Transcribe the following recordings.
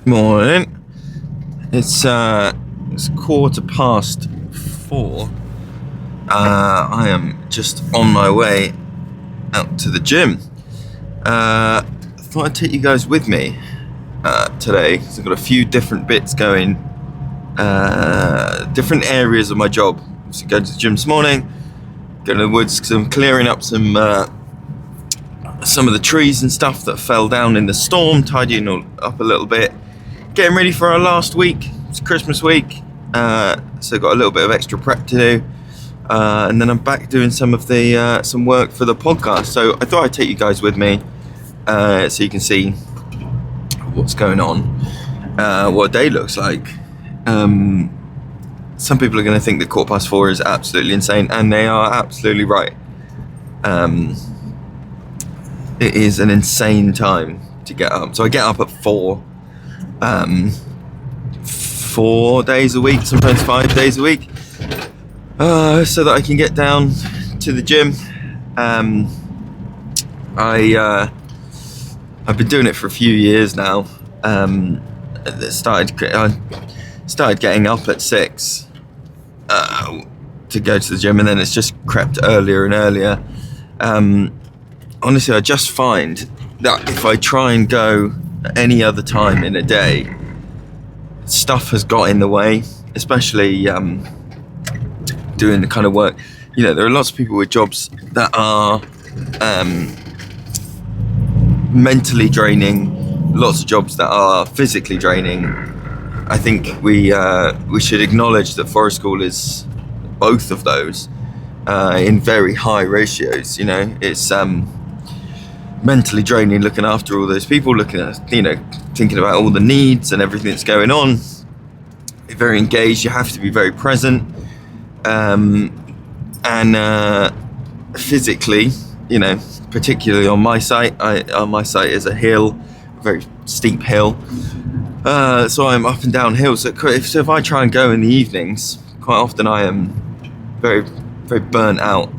Morning. It's 4:15. I am just on my way out to the gym. Thought I'd take you guys with me today. So I've got a few different bits going, different areas of my job. So going to the gym this morning, going to the woods because I'm clearing up some of the trees and stuff that fell down in the storm, tidying all up a little bit. Getting ready for our last week. It's Christmas week, so got a little bit of extra prep to do, and then I'm back doing some of the some work for the podcast. So I thought I'd take you guys with me, so you can see what's going on, what a day looks like. Some people are going to think that 4:15 is absolutely insane, and they are absolutely right. It is an insane time to get up. So I get up at 4. 4 days a week, sometimes 5 days a week, so that I can get down to the gym. I've been doing it for a few years now. I started getting up at 6 to go to the gym, and then it's just crept earlier and earlier. Honestly, I just find that if I try and go any other time in a day, stuff has got in the way, especially doing the kind of work. You know, there are lots of people with jobs that are mentally draining, lots of jobs that are physically draining. I think we should acknowledge that forest school is both of those in very high ratios. You know, it's mentally draining looking after all those people, looking at, thinking about all the needs and everything that's going on. You're very engaged, you have to be very present, and physically, particularly on my site, is a hill, a very steep hill, so I'm up and down hills. So if I try and go in the evenings, quite often I am very, very burnt out,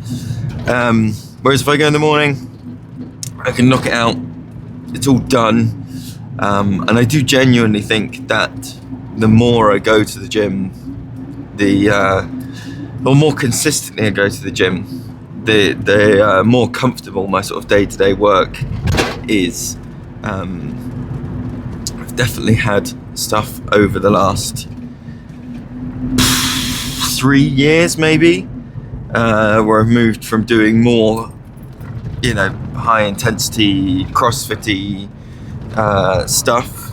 whereas if I go in the morning, I can knock it out. It's all done, and I do genuinely think that the more I go to the gym, the more consistently I go to the gym, the more comfortable my sort of day-to-day work is. I've definitely had stuff over the last 3 years, maybe, where I've moved from doing more, high intensity CrossFit-y stuff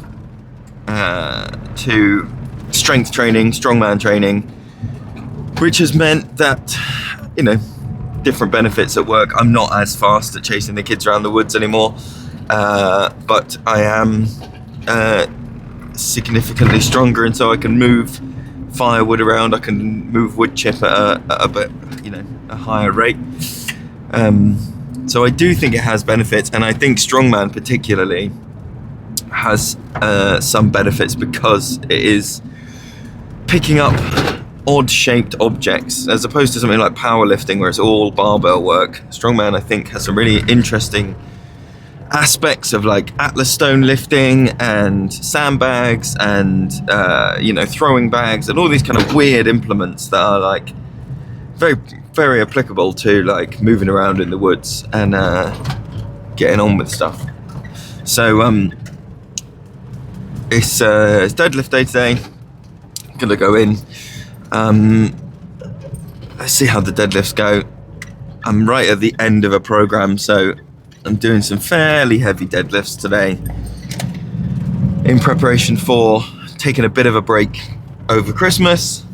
to strength training, strongman training, which has meant that, different benefits at work. I'm not as fast at chasing the kids around the woods anymore, but I am significantly stronger, and so I can move firewood around, I can move wood chip at a bit, a higher rate. So I do think it has benefits, and I think strongman particularly has some benefits because it is picking up odd-shaped objects as opposed to something like powerlifting where it's all barbell work. Strongman, I think, has some really interesting aspects of like Atlas stone lifting and sandbags and throwing bags and all these kind of weird implements that are like very, very applicable to like moving around in the woods and getting on with stuff. So it's deadlift day today. I'm gonna go in. Let's see how the deadlifts go. I'm right at the end of a program, so I'm doing some fairly heavy deadlifts today in preparation for taking a bit of a break over Christmas.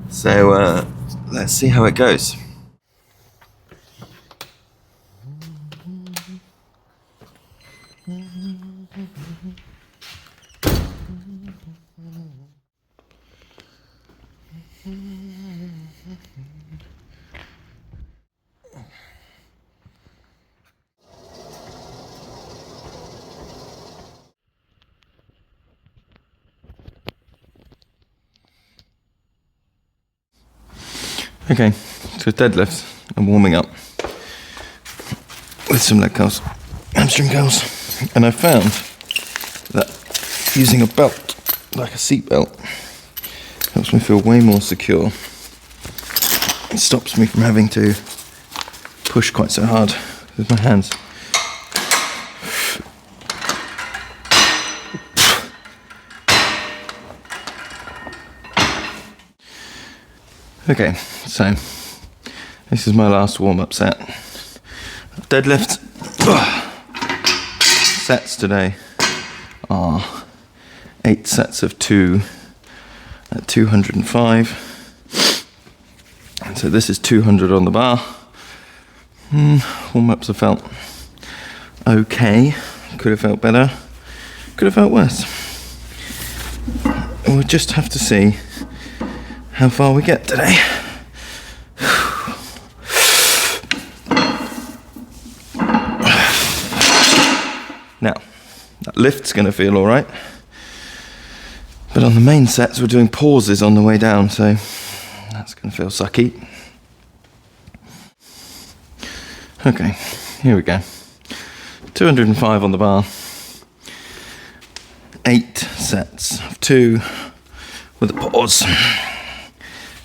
So let's see how it goes. Okay, so deadlifts. I'm warming up with some leg curls, hamstring curls, and I found that using a belt, like a seat belt, helps me feel way more secure. It stops me from having to push quite so hard with my hands. Okay, so this is my last warm-up set. Deadlift sets today are 8 sets of 2 at 205. And so this is 200 on the bar. Warm-ups have felt okay. Could have felt better. Could have felt worse. We'll just have to see how far we get today. Now, that lift's going to feel all right. But on the main sets, we're doing pauses on the way down, so that's going to feel sucky. Okay, here we go. 205 on the bar. 8 sets of 2 with a pause.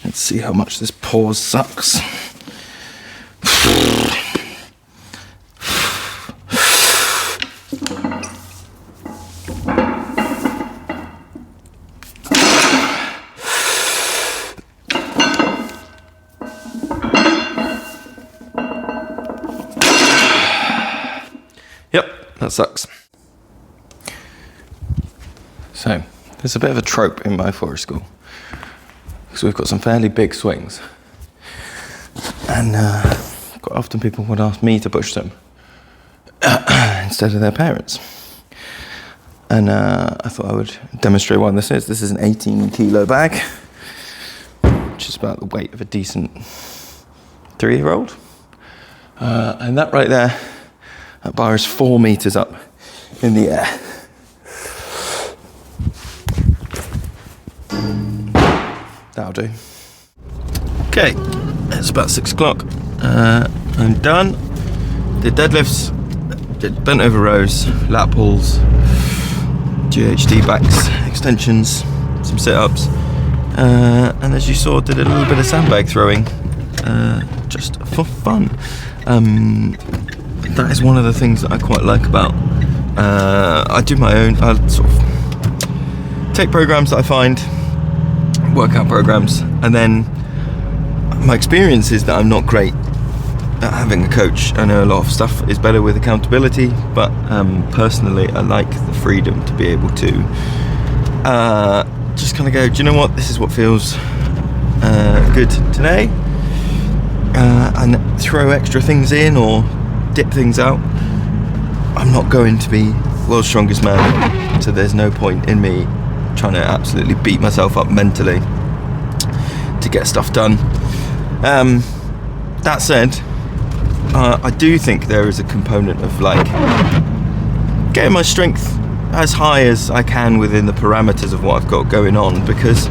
Let's see how much this pause sucks. Yep, that sucks. So, there's a bit of a trope in my forest school. Because we've got some fairly big swings. And quite often people would ask me to push them instead of their parents. And I thought I would demonstrate what this is. This is an 18 kilo bag, which is about the weight of a decent 3-year-old. And that right there, that bar is 4 meters up in the air. That'll do. Okay, it's about 6 o'clock. I'm done. Did deadlifts, did bent over rows, lat pulls, GHD backs, extensions, some sit-ups, and as you saw, did a little bit of sandbag throwing, just for fun. That is one of the things that I quite like about. I do my own. I sort of take programs that I find, workout programs, and then my experience is that I'm not great at having a coach. I know a lot of stuff is better with accountability, but personally I like the freedom to be able to just kind of go, do you know what, this is what feels good today, and throw extra things in or dip things out. I'm not going to be world's strongest man, so there's no point in me trying to absolutely beat myself up mentally to get stuff done. That said, I do think there is a component of like getting my strength as high as I can within the parameters of what I've got going on, because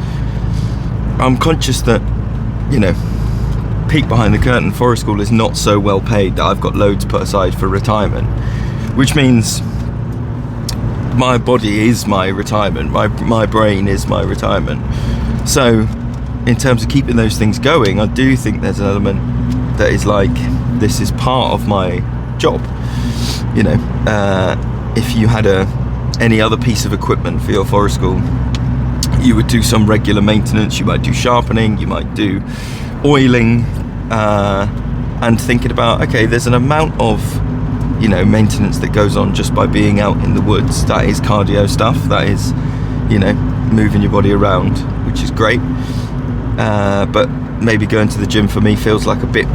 I'm conscious that, you know, peek behind the curtain, forest school is not so well paid that I've got loads put aside for retirement, which means my body is my retirement, my brain is my retirement. So in terms of keeping those things going, I do think there's an element that is like, this is part of my job. You know, if you had any other piece of equipment for your forest school, you would do some regular maintenance, you might do sharpening, you might do oiling, and thinking about, okay, there's an amount of, you know, maintenance that goes on just by being out in the woods. That is cardio stuff, that is, you know, moving your body around, which is great. But maybe going to the gym for me feels like a bit,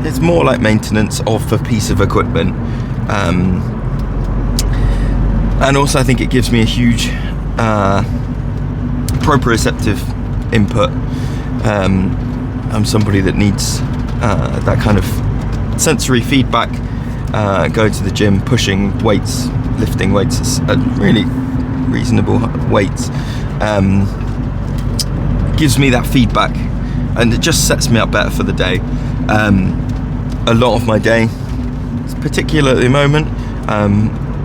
it's more like maintenance of a piece of equipment. And also I think it gives me a huge proprioceptive input. I'm somebody that needs that kind of sensory feedback. Going to the gym, pushing weights, lifting weights at really reasonable weights, gives me that feedback, and it just sets me up better for the day. A lot of my day, particularly at the moment,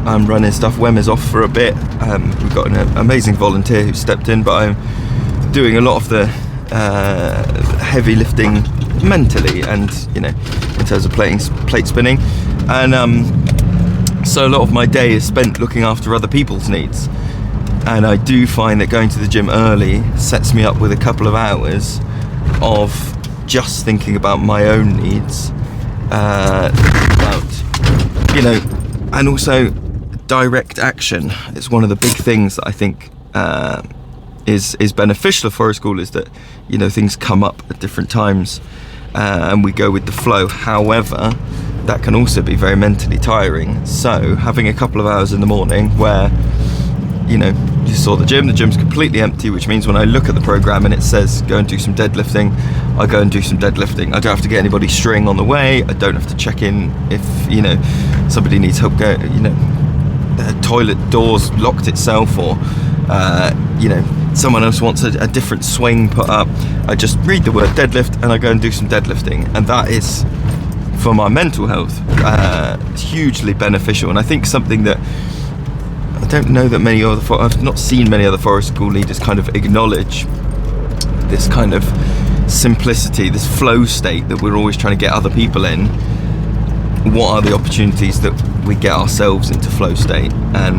I'm running stuff. Wem is off for a bit. We've got an amazing volunteer who stepped in, but I'm doing a lot of the heavy lifting mentally and, you know, in terms of plate spinning. And so a lot of my day is spent looking after other people's needs. And I do find that going to the gym early sets me up with a couple of hours of just thinking about my own needs, about, you know, and also direct action. It's one of the big things that I think is beneficial for a school, is that, you know, things come up at different times and we go with the flow. However, that can also be very mentally tiring. So having a couple of hours in the morning where, you know, you saw the gym's completely empty, which means when I look at the program and it says go and do some deadlifting, I go and do some deadlifting. I don't have to get anybody string on the way. I don't have to check in if, you know, somebody needs help, you know, the toilet door's locked itself, or you know, someone else wants a different swing put up. I just read the word deadlift and I go and do some deadlifting, and that is, for my mental health, hugely beneficial. And I think something that I don't know that I've not seen many other forest school leaders kind of acknowledge, this kind of simplicity, this flow state that we're always trying to get other people in. What are the opportunities that we get ourselves into flow state? And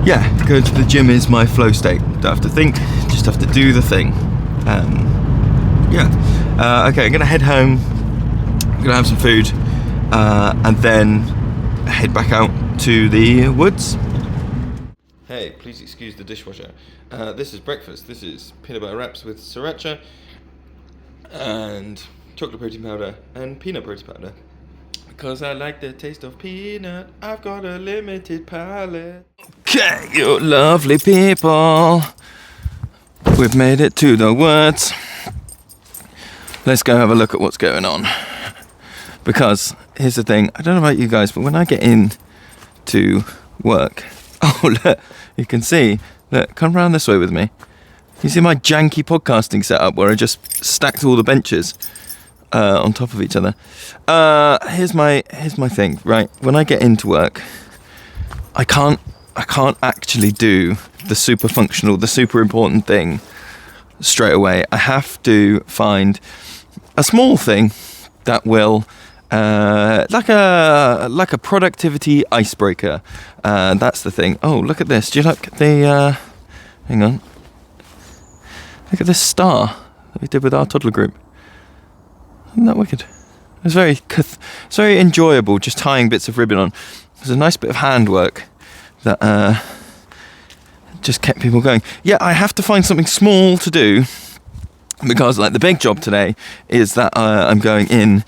yeah, going to the gym is my flow state. Don't have to think, just have to do the thing. Yeah. Okay, I'm gonna head home. I'm gonna have some food, and then head back out to the woods. Hey, please excuse the dishwasher. This is breakfast. This is peanut butter wraps with sriracha and chocolate protein powder and peanut protein powder. Because I like the taste of peanut, I've got a limited palate. Okay, you lovely people. We've made it to the woods. Let's go have a look at what's going on. Because here's the thing, I don't know about you guys, but when I get in to work, oh look, you can see, look, come round this way with me. You see my janky podcasting setup where I just stacked all the benches on top of each other. Here's my thing, right? When I get into work, I can't actually do the super functional, the super important thing straight away. I have to find a small thing that will like a productivity icebreaker. That's the thing. Oh, look at this. Do you like the hang on. Look at this star that we did with our toddler group. Isn't that wicked? It's very enjoyable just tying bits of ribbon on. There's a nice bit of handwork that just kept people going. Yeah, I have to find something small to do, because like the big job today is that I'm going in.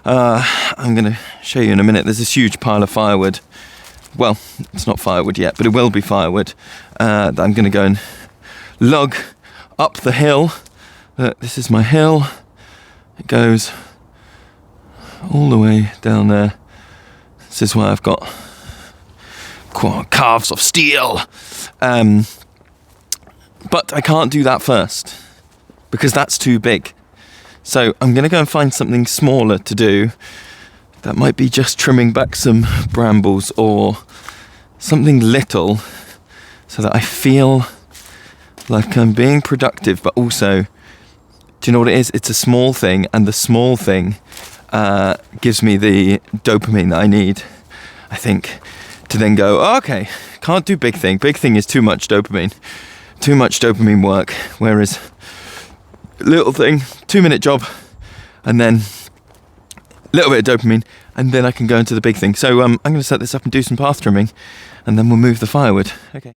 I'm going to show you in a minute. There's this huge pile of firewood. Well, it's not firewood yet, but it will be firewood that I'm going to go and lug up the hill. This is my hill. It goes all the way down there. This is where I've got calves of steel. But I can't do that first, because that's too big. So I'm going to go and find something smaller to do. That might be just trimming back some brambles or something little, so that I feel like I'm being productive, but also, do you know what it is? It's a small thing, and the small thing gives me the dopamine that I need, I think, to then go, oh, okay, can't do big thing. Big thing is too much dopamine work, whereas little thing, 2-minute job, and then a little bit of dopamine, and then I can go into the big thing. So I'm going to set this up and do some path trimming, and then we'll move the firewood. Okay.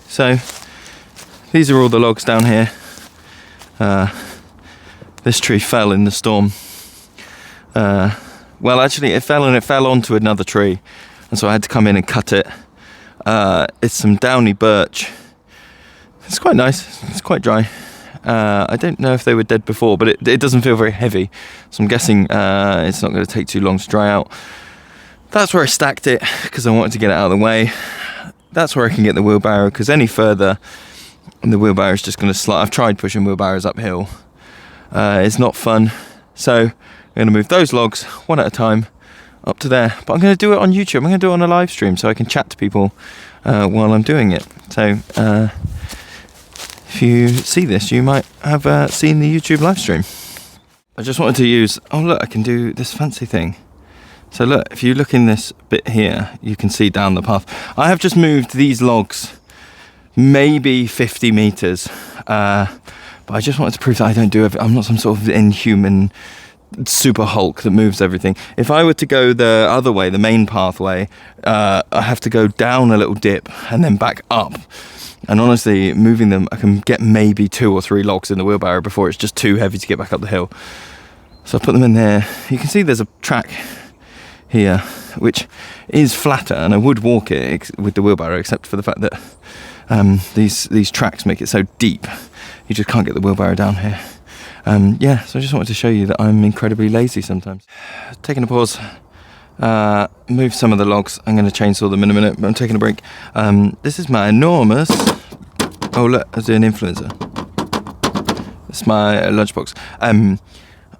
So these are all the logs down here. This tree fell in the storm. Well, actually it fell onto another tree, and so I had to come in and cut it. It's some downy birch. It's quite nice, it's quite dry. I don't know if they were dead before, but it doesn't feel very heavy, so I'm guessing it's not going to take too long to dry out. That's where I stacked it, because I wanted to get it out of the way. that's where I can get the wheelbarrow, because any further the wheelbarrow is just going to slide. I've tried pushing wheelbarrows uphill. It's not fun. So I'm going to move those logs one at a time up to there. But I'm going to do it on YouTube. I'm going to do it on a live stream so I can chat to people while I'm doing it. So if you see this, you might have seen the YouTube live stream. I just wanted to use, oh look, I can do this fancy thing. So look, if you look in this bit here, you can see down the path. I have just moved these logs maybe 50 meters, but I just wanted to prove that I don't do it. I'm not some sort of inhuman super Hulk that moves everything. If I were to go the other way, the main pathway, I have to go down a little dip and then back up. And honestly, moving them, I can get maybe 2 or 3 logs in the wheelbarrow before it's just too heavy to get back up the hill. So I put them in there. You can see there's a track here, which is flatter, and I would walk it with the wheelbarrow, except for the fact that these tracks make it so deep, you just can't get the wheelbarrow down here. Yeah, so I just wanted to show you that I'm incredibly lazy sometimes. Taking a pause, move some of the logs. I'm going to chainsaw them in a minute, but I'm taking a break. This is my enormous, oh look, I was doing influencer. It's my lunchbox.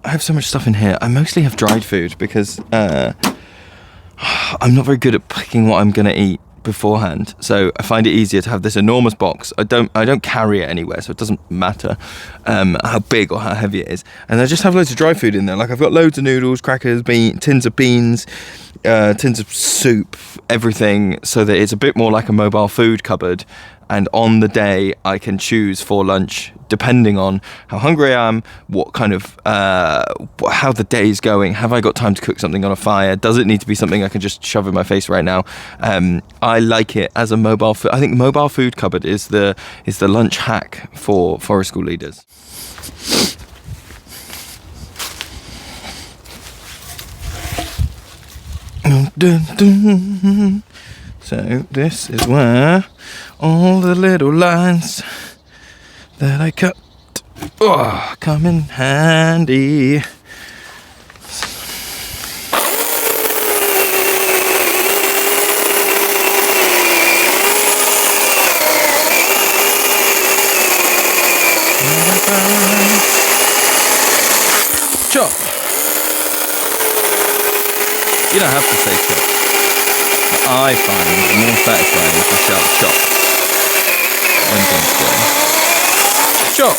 I have so much stuff in here. I mostly have dried food because I'm not very good at picking what I'm going to eat beforehand, so I find it easier to have this enormous box. I don't carry it anywhere, so it doesn't matter how big or how heavy it is. And I just have loads of dry food in there. Like I've got loads of noodles, crackers, tins of beans, tins of soup, everything, so that it's a bit more like a mobile food cupboard. And on the day, I can choose for lunch, depending on how hungry I am, what kind of, how the day's going. Have I got time to cook something on a fire? Does it need to be something I can just shove in my face right now? I like it as a mobile food. I think mobile food cupboard is the lunch hack for forest school leaders. Dun, dun. So this is where all the little lines that I cut come in handy. Chop. You don't have to say chop. I find it more satisfying to shout chop when things go. Chop!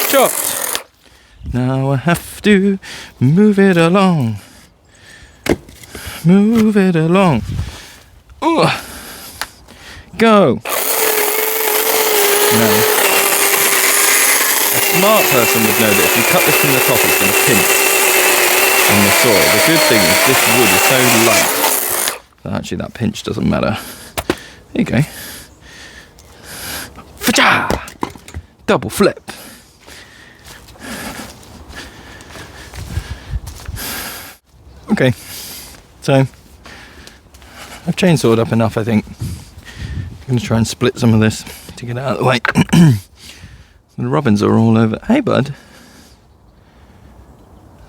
Chopped! Now I have to move it along. Move it along. Ooh. Go! Now, a smart person would know that if you cut this from the top, it's going to pinch on the soil. The good thing is this wood is so light that actually that pinch doesn't matter. There you go. Fa-cha! Double flip. Okay, so I've chainsawed up enough, I think. I'm going to try and split some of this to get it out of the way. The robins are all over. Hey, bud.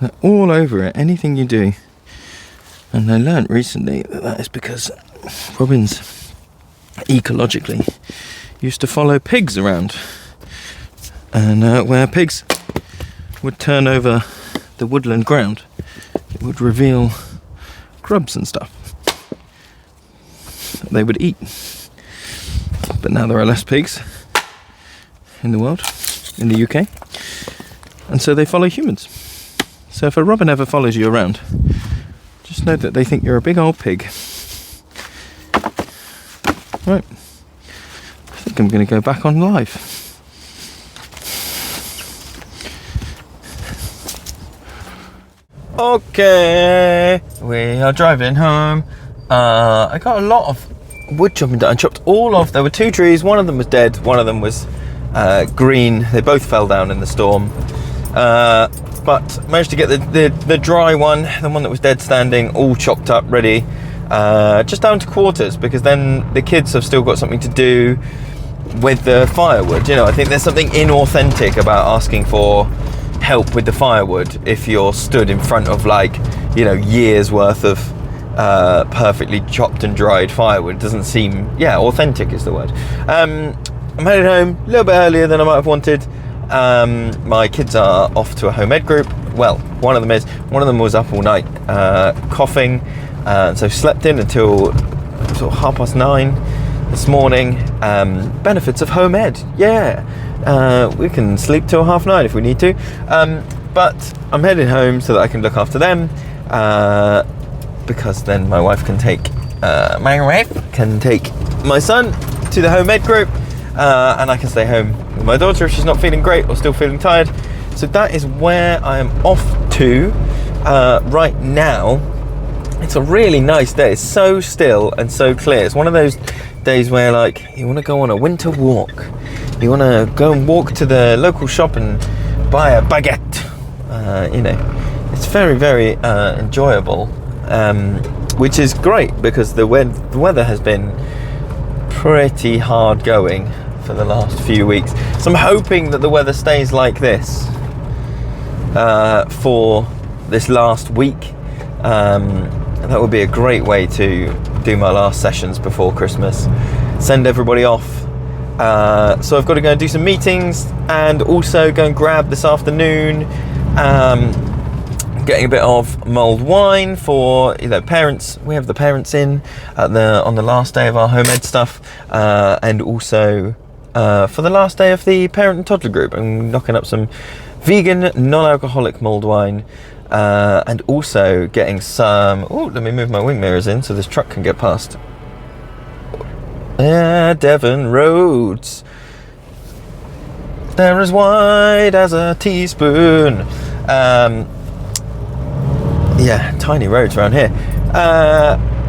They're all over it, anything you do. And I learnt recently that is because robins, ecologically, used to follow pigs around. And where pigs would turn over the woodland ground, it would reveal grubs and stuff that they would eat. But now there are less pigs in the world, in the UK, and so they follow humans. So if a robin ever follows you around, just know that they think you're a big old pig. Right, I think I'm going to go back on live. Okay, we are driving home. I got a lot of wood chopping done. I chopped there were 2 trees, one of them was dead, one of them was green. They both fell down in the storm, but managed to get the dry one, the one that was dead standing, all chopped up, ready, just down to quarters, because then the kids have still got something to do. with the firewood. I think there's something inauthentic about asking for help with the firewood if you're stood in front of years worth of perfectly chopped and dried firewood. It doesn't seem authentic is the word. I'm headed home a little bit earlier than I might have wanted. My kids are off to a home ed group. Well, one of them was up all night coughing, so slept in until sort of 9:30 this morning. Benefits of home ed, we can sleep till 9:30 if we need to, but I'm heading home so that I can look after them, because then my wife can take my son to the home ed group, and I can stay home with my daughter if she's not feeling great or still feeling tired. So that is where I am off to right now. It's a really nice day. It's so still and so clear. It's one of those days where you want to go on a winter walk. You want to go and walk to the local shop and buy a baguette. It's very, very enjoyable, which is great because the weather has been pretty hard going for the last few weeks. So I'm hoping that the weather stays like this for this last week. That would be a great way to do my last sessions before Christmas, send everybody off. So I've got to go and do some meetings, and also go and grab this afternoon getting a bit of mulled wine for parents. We have the parents in on the last day of our home ed stuff, and also for the last day of the parent and toddler group. I'm knocking up some vegan, non-alcoholic mulled wine, and also getting some. Let me move my wing mirrors in so this truck can get past. Devon roads, they're as wide as a teaspoon. Tiny roads around here.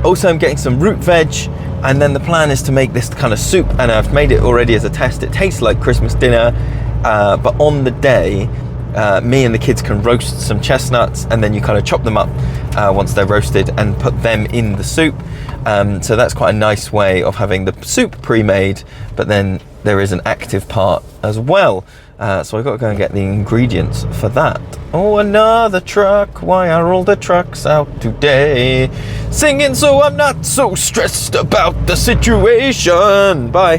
Also, I'm getting some root veg, and then the plan is to make this kind of soup, and I've made it already as a test. It tastes like Christmas dinner, but on the day, me and the kids can roast some chestnuts, and then you kind of chop them up once they're roasted and put them in the soup. So that's quite a nice way of having the soup pre-made, but then there is an active part as well. So I've got to go and get the ingredients for that. Oh, another truck. Why are all the trucks out today? Singing so I'm not so stressed about the situation. Bye.